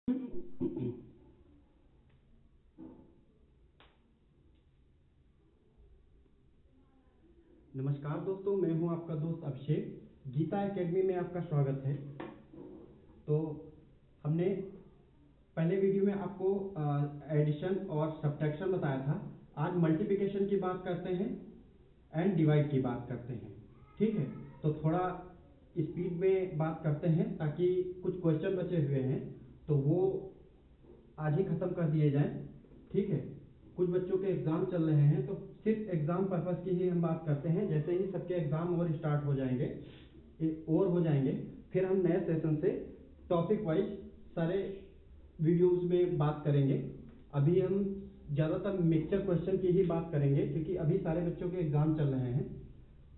नमस्कार दोस्तों, मैं हूं आपका दोस्त अभिषेक। गीता एकेडमी में आपका स्वागत है। तो हमने पहले वीडियो में आपको एडिशन और सब्ट्रैक्शन बताया था। आज मल्टीप्लिकेशन की बात करते हैं एंड डिवाइड की बात करते हैं। ठीक है, तो थोड़ा स्पीड में बात करते हैं ताकि कुछ क्वेश्चन बचे हुए हैं तो वो आज ही खत्म कर दिए जाएं। ठीक है, कुछ बच्चों के एग्जाम चल रहे हैं तो सिर्फ एग्जाम पर्पस की ही हम बात करते हैं। जैसे ही सबके एग्जाम और स्टार्ट हो जाएंगे फिर हम नए सेशन से टॉपिक वाइज सारे वीडियोस में बात करेंगे। अभी हम ज़्यादातर मिक्सचर क्वेश्चन की ही बात करेंगे क्योंकि अभी सारे बच्चों के एग्जाम चल रहे हैं।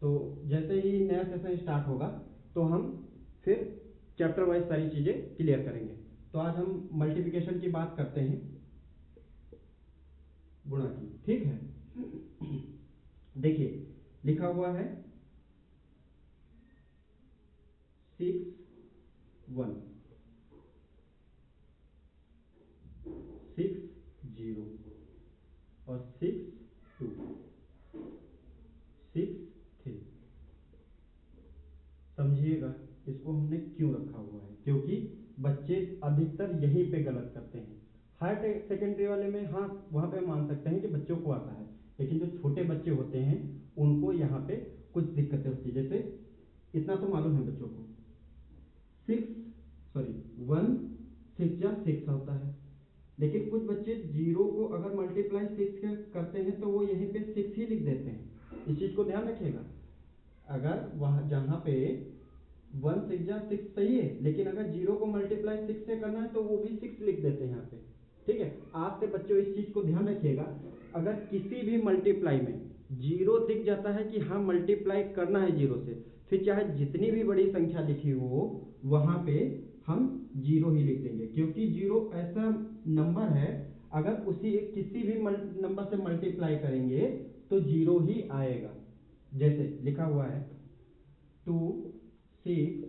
तो जैसे ही नया सेशन स्टार्ट होगा तो हम फिर चैप्टर वाइज सारी चीज़ें क्लियर करेंगे। तो आज हम मल्टीप्लिकेशन की बात करते हैं, गुणा की। ठीक है, देखिए लिखा हुआ है 6 1 6 0 और 6 2 6 3। समझिएगा इसको हमने क्यों रखा हुआ है, क्योंकि बच्चे अधिकतर यहीं पे गलत करते हैं। हायर सेकेंडरी वाले में हाँ वहां पे मान सकते हैं कि बच्चों को आता है, लेकिन जो छोटे बच्चे होते हैं उनको यहाँ पे कुछ दिक्कतें होती है। जैसे इतना तो मालूम है बच्चों को 1 6 या 6 होता है, लेकिन कुछ बच्चे जीरो को अगर मल्टीप्लाई 6 करते हैं तो वो यहीं पे 6 ही लिख देते हैं। इस चीज को ध्यान रखिएगा। अगर वहां जहां पे 1 6 या 6 सही है, लेकिन अगर जीरो को मल्टीप्लाई 6 से करना है तो वो भी 6 लिख देते हैं यहाँ पे। ठीक है, आज से बच्चों इस चीज को ध्यान रखिएगा। अगर किसी भी मल्टीप्लाई में जीरो दिख जाता है कि हाँ मल्टीप्लाई करना है जीरो से, फिर चाहे जितनी भी बड़ी संख्या लिखी हो वहां पे हम जीरो ही लिख देंगे, क्योंकि जीरो ऐसा नंबर है अगर उसी किसी भी नंबर से मल्टीप्लाई करेंगे तो जीरो ही आएगा। जैसे लिखा हुआ है 2 6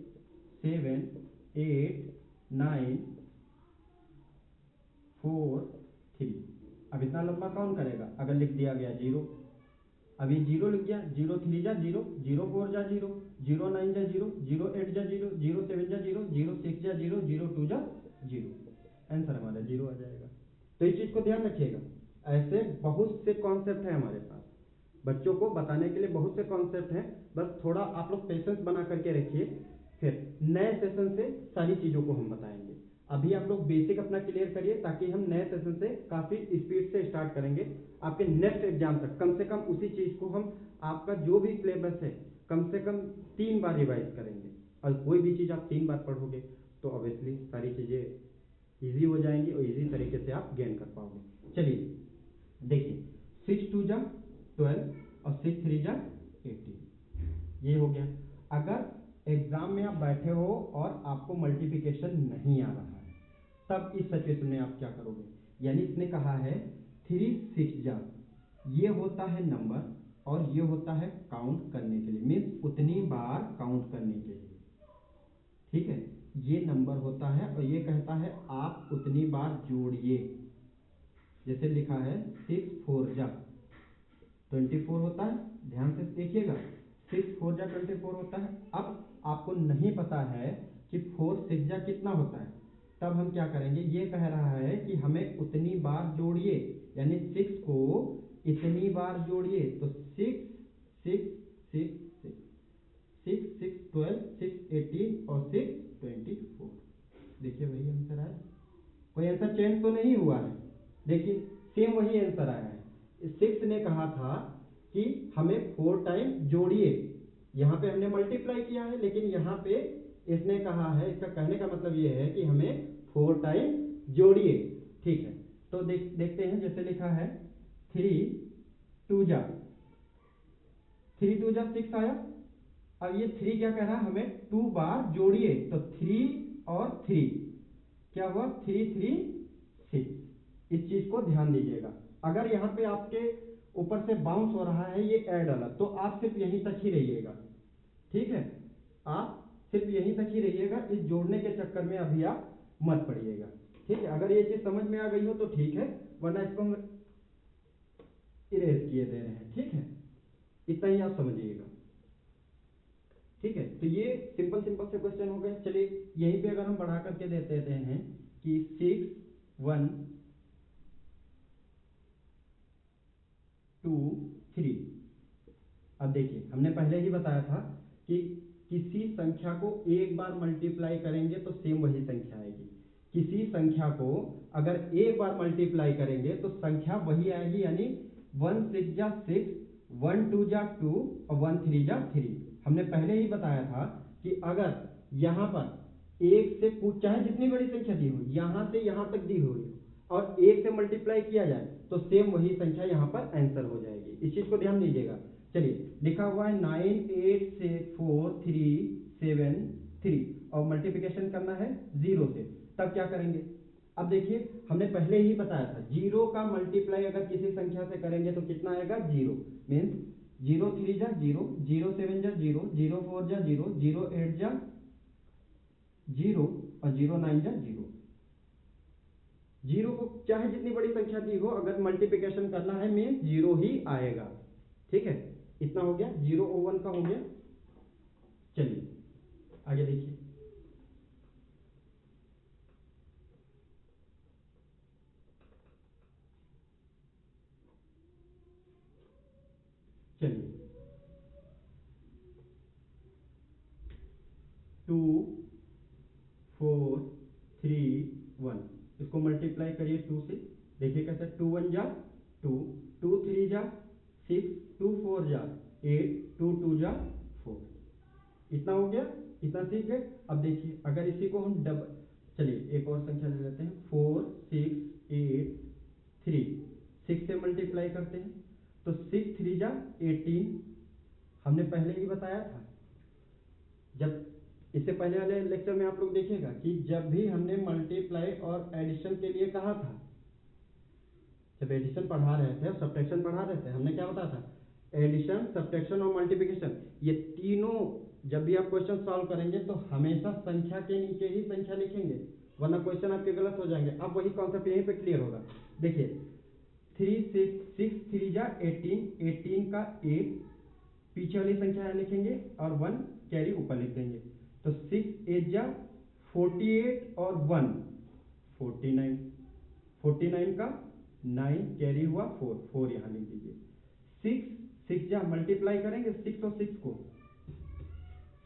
7 8 9 4 3। अब इतना लंबा कौन करेगा अगर लिख दिया गया जीरो। अब ये जीरो लिख गया, 0 3 जा 0, 0 4 जा 0, 0 9 जा 0, 0 8 जा 0, 0 7 जा 0, 0 6 जा 0, 0 2 जा 0। आंसर हमारा जीरो आ जाएगा। तो इस चीज को ध्यान रखिएगा। ऐसे बहुत से कॉन्सेप्ट है हमारे पास, बच्चों को बताने के लिए बहुत से कॉन्सेप्ट हैं। बस थोड़ा आप लोग पेशेंस बना करके रखिए, फिर नए सेशन से सारी चीजों को हम बताएंगे। अभी आप लोग बेसिक अपना क्लियर करिए ताकि हम नए सेशन से काफी स्पीड से स्टार्ट करेंगे। आपके नेक्स्ट एग्जाम तक कम से कम उसी चीज को हम आपका जो भी सिलेबस है कम से कम 3 बार रिवाइज करेंगे। और कोई भी चीज आप 3 बार पढ़ोगे तो ऑब्वियसली सारी चीजें इजी हो जाएंगी और इजी तरीके से आप गेन कर पाओगे। चलिए देखिए 6 2 जा 12 और 6 3 जा 18। ये हो गया। अगर एग्जाम में आप बैठे हो और आपको मल्टीप्लिकेशन नहीं आ रहा है तब इस सिचुएशन में आप क्या करोगे। यानी इसने कहा है 3 6 जा, ये होता है नंबर और ये होता है काउंट करने के लिए, मीन्स उतनी बार काउंट करने के लिए। ठीक है, ये नंबर होता है और ये कहता है आप उतनी बार जोड़िए। जैसे लिखा है 6 4 जा 24 होता है, ध्यान से देखिएगा 6 4 जा 24 होता है। अब आपको नहीं पता है कि 4 6 जा कितना होता है, तब हम क्या करेंगे, ये कह रहा है कि हमें उतनी बार जोड़िए, यानी 6 को इतनी बार जोड़िए। तो 6 6 6 6 6 6 12 6 18 और 6 24। देखिए वही आंसर आया, कोई आंसर चेंज तो नहीं हुआ है। देखिए सेम वही आंसर आया है। 6 ने कहा था कि हमें 4 टाइम जोड़िए, यहां पे हमने मल्टीप्लाई किया है, लेकिन यहां पे इसने कहा है, इसका कहने का मतलब यह है कि हमें 4 टाइम जोड़िए। ठीक है, तो देखते हैं। जैसे लिखा है 3 2 जा 3 2 जा 6 आया। अब ये 3 क्या कह रहा है, हमें 2 बार जोड़िए। तो 3 और 3 क्या हुआ, 3 3 6। इस चीज को ध्यान दीजिएगा। अगर यहाँ पे आपके ऊपर से बाउंस हो रहा है ये ऐड वाला, तो आप सिर्फ यहीं तक ही रहिएगा। ठीक है, आप सिर्फ यहीं तक ही रहिएगा, इस जोड़ने के चक्कर में अभी आप मत पड़िएगा। ठीक है, अगर ये चीज समझ में आ गई हो तो ठीक है, वरना इसको हम इरेज किए दे रहे हैं। ठीक है, इतना ही आप समझिएगा। ठीक है, तो ये सिंपल सिंपल से क्वेश्चन हो गए। चलिए यहीं पे अगर हम बढ़ा करके दे देते हैं कि 6 1 2 3। अब देखिए हमने पहले ही बताया था कि किसी संख्या को एक बार मल्टीप्लाई करेंगे तो सेम वही संख्या आएगी। किसी संख्या को अगर एक बार मल्टीप्लाई करेंगे तो संख्या वही आएगी, यानी 1 6 जा 6, 1 2 जा 2 और 1 3 जा 3। हमने पहले ही बताया था कि अगर यहां पर एक से चाहे जितनी बड़ी संख्या दी हो, यहां से यहां तक दी हुई और एक से मल्टीप्लाई किया जाए तो सेम वही संख्या यहां पर आंसर हो जाएगी। इस चीज को ध्यान दीजिएगा। चलिए लिखा हुआ है 9 8 6 4 3 7 3 और मल्टीप्लिकेशन करना है 0 से। तब क्या करेंगे? अब देखिए हमने पहले ही बताया था 0 का मल्टीप्लाई अगर किसी संख्या से करेंगे तो कितना आएगा? 0। मीन्स 0 3 जा 0, 0 7 जा 0, 0 4 जा 0, 0 8 जा 0 और 0 9 जा 0। 0 को चाहे जितनी बड़ी संख्या दी हो, अगर मल्टीप्लिकेशन करना है मीन्स 0 ही आएगा। ठीक है, इतना हो गया, 0 और 1 का हो गया। चलिए आगे देखिए। चलिए 2 4 3 1, इसको मल्टीप्लाई करिए 2 से। देखिए कैसे, 2 1 जा 2, 2 3 जा 6, 2 4 जा 8, 2 2 जा 4। इतना हो गया, इतना सीख गए। अब देखिए अगर इसी को हम डबल, चलिए एक और संख्या ले लेते हैं, 4 6 8 3, 6 से मल्टीप्लाई करते हैं तो 6 3 जा 18। हमने पहले ही बताया था, जब इससे पहले वाले लेक्चर में आप लोग देखिएगा कि जब भी हमने मल्टीप्लाई और एडिशन के लिए कहा था, जब एडिशन पढ़ा रहे थे और सब्ट्रैक्शन पढ़ा रहे थे, हमने क्या बताया था? एडिशन, सब्ट्रैक्शन और मल्टीप्लिकेशन, ये तीनों जब भी आप क्वेश्चन सॉल्व करेंगे तो हमेशा संख्या के नीचे ही संख्या लिखेंगे, वरना क्वेश्चन आपके गलत हो जाएंगे। अब वही कॉन्सेप्ट यहीं पे क्लियर होगा। देखिए 3 6 3 जा 18, 18 का 8 पीछे वाली संख्या यहाँ लिखेंगे और 1 कैरी ऊपर लिख देंगे। तो 6 8 जा 48 और 1 49, 49 का 9 कैरी हुआ 4, 4 यहाँ लिख दीजिए। 6 6 जा मल्टीप्लाई करेंगे 6 और 6 को,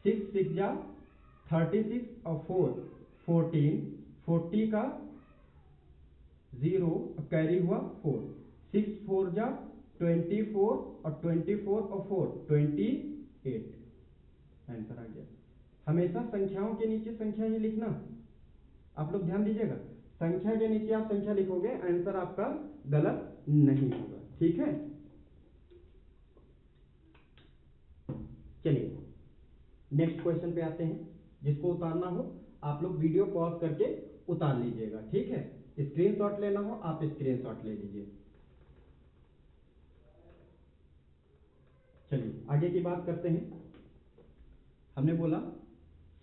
6 6 जा 36 और 4 14, 40 का 0 कैरी हुआ 4, 6 4 जा 24 और 24 और 4 28। आंसर आ गया। हमेशा संख्याओं के नीचे संख्या ही लिखना, आप लोग ध्यान दीजिएगा। संख्या के नीचे आप संख्या लिखोगे, आंसर आपका गलत नहीं होगा। ठीक है, चलिए नेक्स्ट क्वेश्चन पे आते हैं। जिसको उतारना हो आप लोग वीडियो पॉज करके उतार लीजिएगा। ठीक है, स्क्रीनशॉट लेना हो आप स्क्रीनशॉट ले लीजिए। चलिए आगे की बात करते हैं। हमने बोला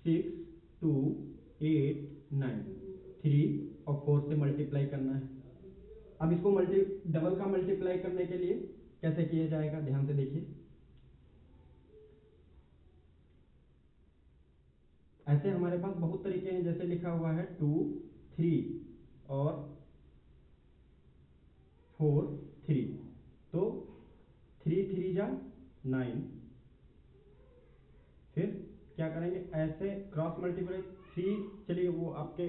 6 2 8 9, 3 और 4 से मल्टीप्लाई करना है। अब इसको डबल का मल्टीप्लाई करने के लिए कैसे किया जाएगा, ध्यान से देखिए। ऐसे हमारे पास बहुत तरीके हैं, जैसे लिखा हुआ है 2 3 और 4 3, तो 3 3 जा 9। फिर क्या करेंगे, ऐसे क्रॉस मल्टीप्लाई 3, चलिए वो आपके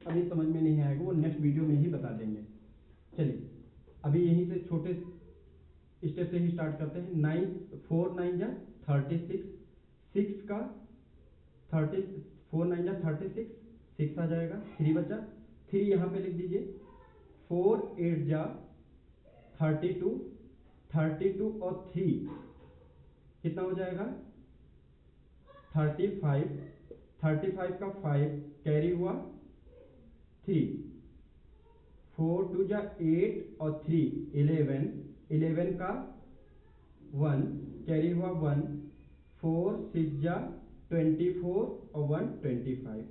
अभी समझ में नहीं आएगा, वो नेक्स्ट वीडियो में ही बता देंगे। चलिए अभी यहीं से छोटे स्टेप से ही स्टार्ट करते हैं। 9 4 9 जा 36, 6 का 30, 4 9 जा 36, 6 आ जाएगा, 3 बचा, 3 यहाँ पे लिख दीजिए। 4 8 जा 32, 32 और 3 कितना हो जाएगा? 35, 35 का 5 कैरी हुआ 3, 4 2 जा 8 और 3 11, 11 का 1 कैरी हुआ 1, 4 6 जा 24 और 1 25।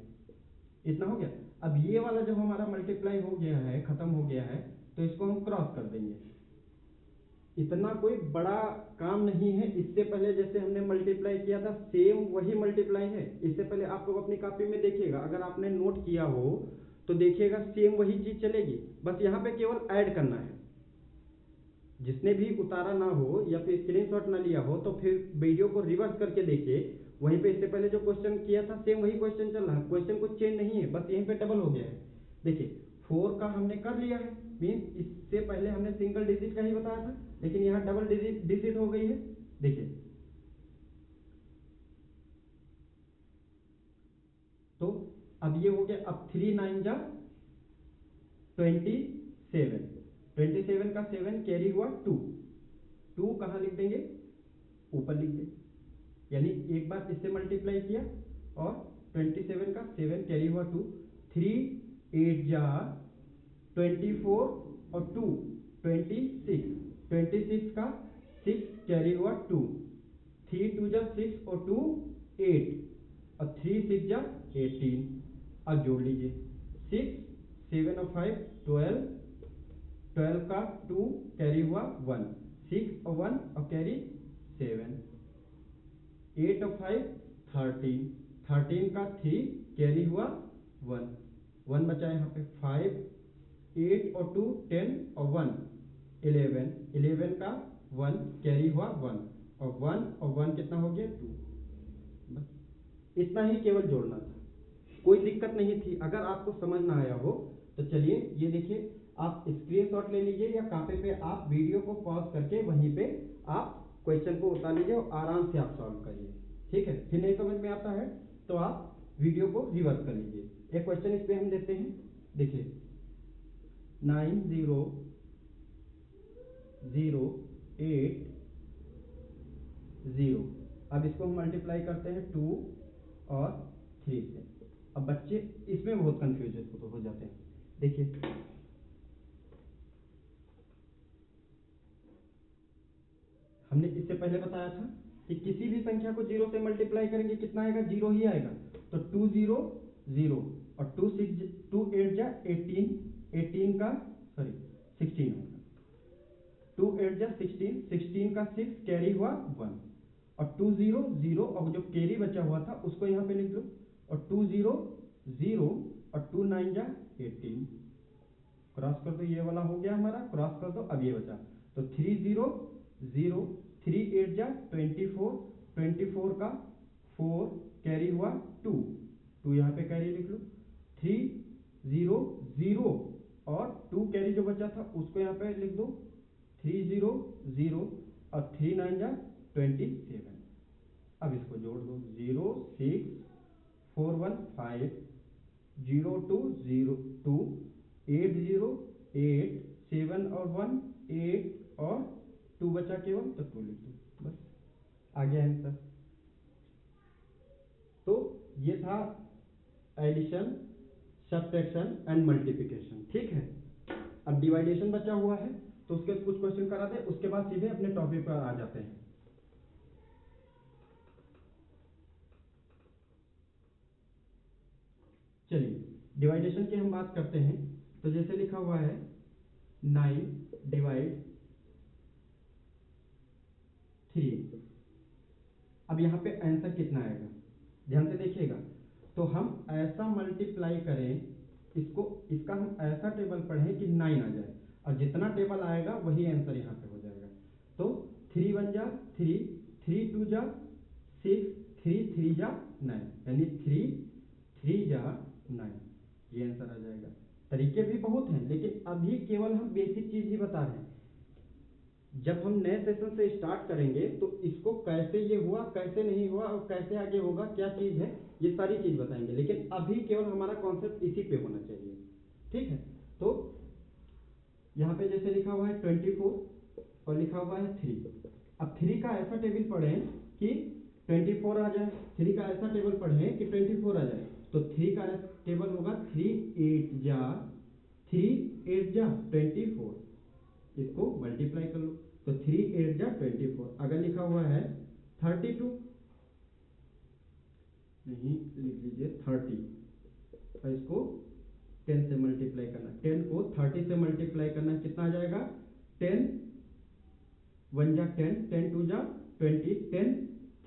इतना हो गया। अब ये वाला जब हमारा मल्टीप्लाई हो गया है, खत्म हो गया है, तो इसको हम क्रॉस कर देंगे। इतना कोई बड़ा काम नहीं है। इससे पहले जैसे हमने मल्टीप्लाई किया था सेम वही मल्टीप्लाई है। इससे पहले आप लोग अपनी कॉपी में देखिएगा, अगर आपने नोट किया हो तो देखिएगा सेम वही चीज चलेगी, बस यहाँ पे केवल ऐड करना है। जिसने भी उतारा ना हो या फिर स्क्रीनशॉट ना लिया हो तो फिर वीडियो को रिवर्स करके देखिए, वहीं पे इससे पहले जो क्वेश्चन किया था सेम वही क्वेश्चन चल रहा है, क्वेश्चन कुछ चेंज नहीं है, बस यहीं पे डबल हो गया है। देखिए 4 का हमने कर लिया है, मीन्स इससे पहले हमने सिंगल डिजिट का ही बताया था, लेकिन यहाँ डबल डिजिट हो गई है। देखिए तो अब ये हो गया। अब 3 9 जा 27, 27 का 7 कैरी हुआ 2, 2 कहाँ लिख देंगे, ऊपर लिख देंगे। यानी एक बार इससे मल्टीप्लाई किया और 27 का 7 कैरी हुआ 2, 3 8 जा 24 और 2 26, 26 का 6 कैरी हुआ 2, 3 2 जा 6 और 2 8 और 3 6 जा 18। अब जोड़ लीजिए 6 7 और 5 12, 12 का 2 कैरी हुआ 1, 6 और 1 और कैरी 7, 8 और 5 13, 13 का 3 कैरी हुआ 1, 1 बचा यहाँ पे 5, 8 और 2 10 और 1 11, 11 का 1 कैरी हुआ 1 और 1 और 1 कितना हो गया 2। बस इतना ही केवल जोड़ना था, कोई दिक्कत नहीं थी। अगर आपको समझ ना आया हो तो चलिए ये देखिए, आप स्क्रीनशॉट ले लीजिए या कॉपी पे आप वीडियो को पॉज करके वहीं पे आप क्वेश्चन को उतार लीजिए और आराम से आप सॉल्व करिए। ठीक है, फिर नहीं समझ में आता है तो आप वीडियो को रिवर्स कर लीजिए। एक क्वेश्चन इस पे हम देते हैं, देखिए 9 0 0 8 0। अब इसको हम मल्टीप्लाई करते हैं 2 और 3 से। अब बच्चे इसमें बहुत कंफ्यूज हो जाते हैं। देखिए हमने इससे पहले बताया था कि किसी भी संख्या को 0 से मल्टीप्लाई करेंगे कितना आएगा, 0 ही आएगा। तो 2 0 0 और 2 6 2 8 जा 18, 18 का सॉरी 16 आएगा, 2 8 जा 16, 16 का 6 कैरी हुआ 1 और 2 0 0 और जो कैरी बचा हुआ था उसको यहाँ पे लिख लो और 2 0 0 और 2 9 जा 18, क्रॉस कर दो, ये वाला हो गया हमारा, क्रॉस कर दो। अब ये बचा तो 3 0 0, 3 8 जा 24, 24 का 4 कैरी हुआ 2, 2 यहाँ पे कैरी लिख लो, 3 0 0 और 2 कैरी जो बचा था उसको यहाँ पे लिख दो, 3 0 0 और 3 9 जा 27। अब इसको जोड़ दो, 0 6 4 1 5 0 2 0 2 8 0 8 7 और 1 8 और 2 बचा केवल, तो 2 लिख दो, बस आ गया आंसर। तो ये था एडिशन, सब्ट्रैक्शन एंड मल्टीप्लिकेशन। ठीक है, अब डिवाइडेशन बचा हुआ है तो उसके कुछ क्वेश्चन करा दे, उसके बाद सीधे अपने टॉपिक पर आ जाते हैं। चलिए डिवाइडेशन की हम बात करते हैं। तो जैसे लिखा हुआ है 9 डिवाइड 3। अब यहाँ पे आंसर कितना आएगा ध्यान से देखिएगा। तो हम ऐसा मल्टीप्लाई करें इसको, इसका हम ऐसा टेबल पढ़ें कि 9 आ जाए और जितना टेबल आएगा वही आंसर यहाँ पे हो जाएगा। तो 3 1 जा 3, 3 2 जा 6, 3 3 जा 9, यानी 3 3 जा 9, ये आंसर आ जाएगा। तरीके भी बहुत हैं लेकिन अभी केवल हम बेसिक चीज ही बता रहे हैं। जब हम नए सेशन से स्टार्ट करेंगे तो इसको कैसे ये हुआ, कैसे नहीं हुआ और कैसे आगे होगा, क्या चीज है, ये सारी चीज बताएंगे। लेकिन अभी केवल हमारा कॉन्सेप्ट इसी पे होना चाहिए। ठीक है, तो यहाँ पे जैसे लिखा हुआ है 24 और लिखा हुआ है 3। अब 3 का ऐसा टेबल पढ़ें कि 24 आ जाए, 3 का ऐसा टेबल पढ़ें कि 24 आ जाए। तो 3 का टेबल होगा 3 8 जा 3 8 जा 24, इसको मल्टीप्लाई कर लो तो 3 8 जा 24। अगर लिखा हुआ है 32, नहीं लिख लीजिए 30 और इसको 10 से मल्टीप्लाई करना, 10 को 30 से मल्टीप्लाई करना, कितना आ जाएगा 10 1 जा 10, 10 2 जा 20, 10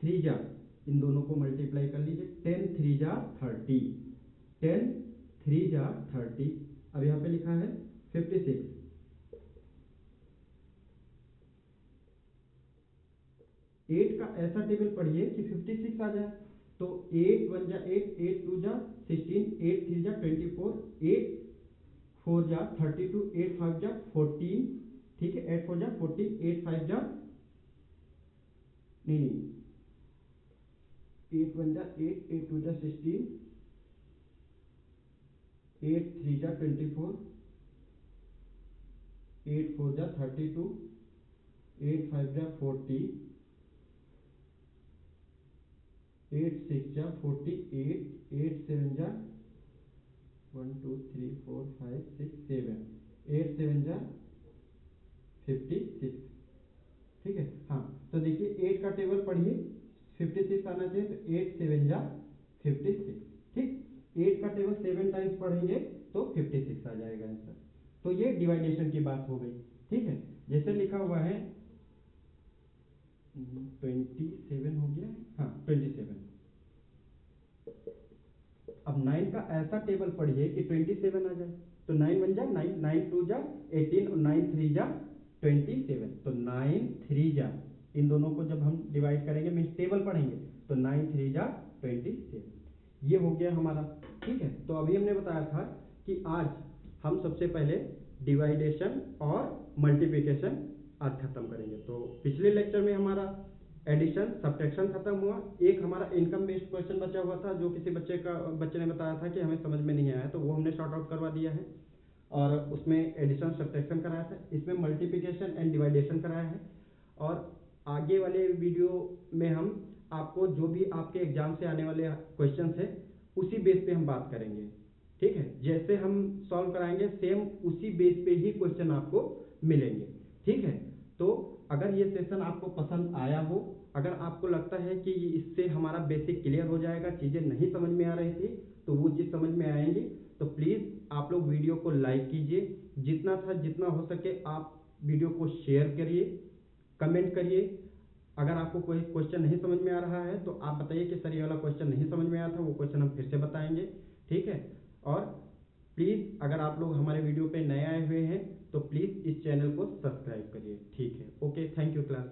3 जा, इन दोनों को मल्टीप्लाई कर लीजिए, 10 3 जा 30, 10 3 जा 30, अब यहाँ पे लिखा है 56, 8 का ऐसा टेबल पढ़िए कि 56 आ जाए, तो 8 1 जा 8, 8 2 जा 16, 8 3 जा 24, 8 4 जा 32, 8 5 जा 14, ठीक है, 8 4 जा 40, 8 5 जा नहीं 8 1 जा 8, 8 2 जा 16, 8 3 जा 24, 8 4 जा 32, 8 5 जा 40, 8 6 जा 48, 8 7 जा 1 2 3 4 5 6 7, 8 7 जा 56, ठीक है। हाँ, तो देखिए 8 का टेबल पढ़िए, 56 आना चाहिए, तो 8 7 जा 56, ठीक। 8 का टेबल 7 टाइम्स पढ़ेंगे तो 56 आ जाएगा आंसर। तो ये डिवाइडेशन की बात हो गई, ठीक है। जैसे लिखा हुआ है 27 हो गया है, हाँ 27। अब 9 का ऐसा टेबल पढ़िए कि 27 आ जाए, तो 9 1 जा 9, 9 2 जा 18 और 9 3 जा 27, तो 9 3 जा, इन दोनों को जब हम डिवाइड करेंगे मीन्स टेबल पढ़ेंगे, तो 9 3 जा 27, ये हो गया हमारा, ठीक है। तो अभी हमने बताया था कि आज हम सबसे पहले डिवाइडेशन और मल्टीप्लिकेशन आज खत्म करेंगे। तो पिछले लेक्चर में हमारा एडिशन सब्ट्रैक्शन खत्म हुआ, एक हमारा इनकम बेस्ड क्वेश्चन बचा हुआ था जो किसी बच्चे ने बताया था कि हमें समझ में नहीं आया, तो वो हमने शॉर्ट आउट करवा दिया है और उसमें एडिशन सब्ट्रैक्शन कराया था, इसमें मल्टीप्लिकेशन एंड डिवाइडेशन कराया है। और आगे वाले वीडियो में हम आपको जो भी आपके एग्जाम से आने वाले क्वेश्चन है उसी बेस पे हम बात करेंगे, ठीक है। जैसे हम सॉल्व कराएंगे सेम उसी बेस पे ही क्वेश्चन आपको मिलेंगे, ठीक है। तो अगर ये सेशन आपको पसंद आया हो, अगर आपको लगता है कि इससे हमारा बेसिक क्लियर हो जाएगा, चीज़ें नहीं समझ में आ रही थी तो वो चीज़ समझ में आएंगी, तो प्लीज़ आप लोग वीडियो को लाइक कीजिए, जितना हो सके आप वीडियो को शेयर करिए, कमेंट करिए। अगर आपको कोई क्वेश्चन नहीं समझ में आ रहा है तो आप बताइए कि सर ये वाला क्वेश्चन नहीं समझ में आया था, वो क्वेश्चन हम फिर से बताएंगे, ठीक है। और प्लीज़ अगर आप लोग हमारे वीडियो पे नए आए हुए हैं तो प्लीज़ इस चैनल को सब्सक्राइब करिए, ठीक है। Okay, thank you class.